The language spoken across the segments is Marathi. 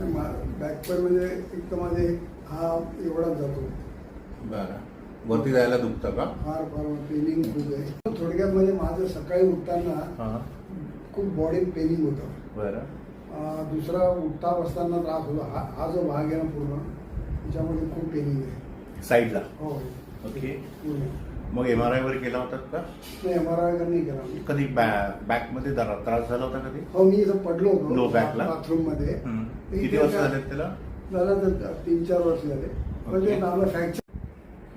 बॅक पेन म्हणजे एक तर माझे हा एवढाच जातो. बरं. वरती जायला दुखतं का? फार पेनिंग खूप आहे. थोडक्यात म्हणजे माझं सकाळी उठताना खूप बॉडी पेनिंग होतं. बरं. दुसरा उठता बसताना त्रास होतो. हा जो भाग आहे ना पूर्ण त्याच्यामध्ये खूप पेनिंग आहे साईडला. हो. ओके. मग MRI वर केला होता का? नाही MRI नाही केला मी. कधी बॅक मध्ये त्रास झाला होता कधी? हो मी इथं पडलो होतो लो बॅकला बाथरूम मध्ये. किती वर्ष झाले त्याला? झालं तर 3-4 वर्ष झाले. पण ते आपलं फ्रॅक्चर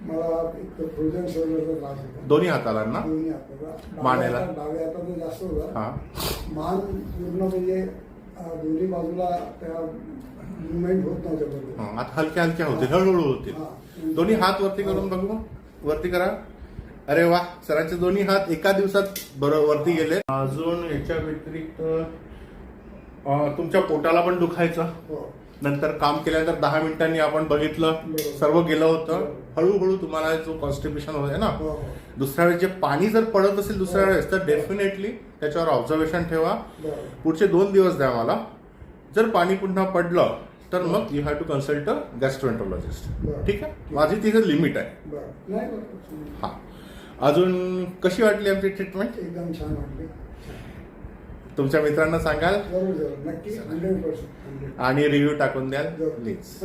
मला एक फ्रोजन शोल्डरचा त्रास होता. दोन्ही हाताला ना? दोन्ही हाताला. मानेला? डाव्या हाताला जास्त होता. हा. मान पूर्ण म्हणजे दोन्ही बाजूला त्या मुवमेंट होत नव्हते बरोबर. आता हलक्या हलक्या होते, हळूहळू होते. दोन्ही हात वरती करून बघू. वरती करा. अरे वा, सरांचे दोन्ही हात एका दिवसात बरोबर वरती गेले. अजून याच्या व्यतिरिक्त तुमच्या पोटाला पण दुखायचं. नंतर काम केल्यानंतर 10 मिनिटांनी आपण बघितलं सर्व गेलं होतं. हळूहळू तुम्हाला जो कॉन्स्टिपेशन होत आहे ना, दुसऱ्या वेळेस जे पाणी जर पडत असेल दुसऱ्या वेळेस तर डेफिनेटली त्याच्यावर ऑब्झर्वेशन ठेवा. पुढचे 2 दिवस द्या मला. जर पाणी पुन्हा पडलं तर मग यू हॅव टू कन्सल्ट अ गॅस्ट्रोएंटरोलॉजिस्ट. ठीक आहे. माझी तिथे लिमिट आहे. हा. अजून कशी वाटली आमची ट्रीटमेंट? एकदम छान वाटली. तुमच्या मित्रांना सांगाल? जरूर नक्की 100%. आणि रिव्ह्यू टाकून द्याल प्लीज.